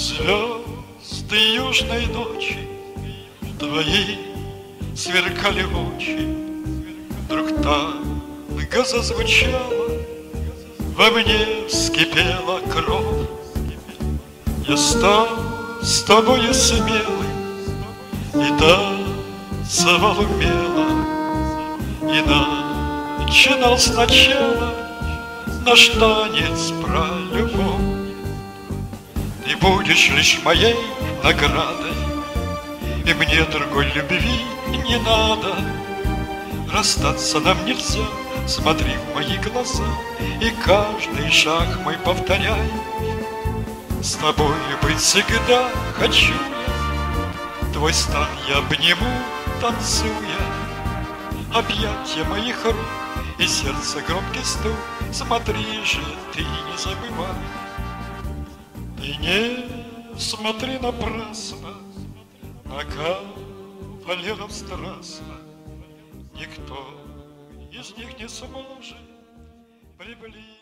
Звезды южной ночи твои сверкали очи. Вдруг танго зазвучало, во мне вскипела кровь. Я стал с тобою смелым и танцевал умело, и начинал сначала наш танец про любовь. Ты будешь лишь моей наградой, и мне другой любви не надо. Расстаться нам нельзя, смотри в мои глаза, и каждый шаг мой повторяй. С тобой быть всегда хочу я, твой стан я обниму, танцуя. Объятия моих рук и сердце громкий стук, смотри же, ты не забывай. Ты не смотри напрасно на кавалеров страстно. Никто из них не сможет приблизить.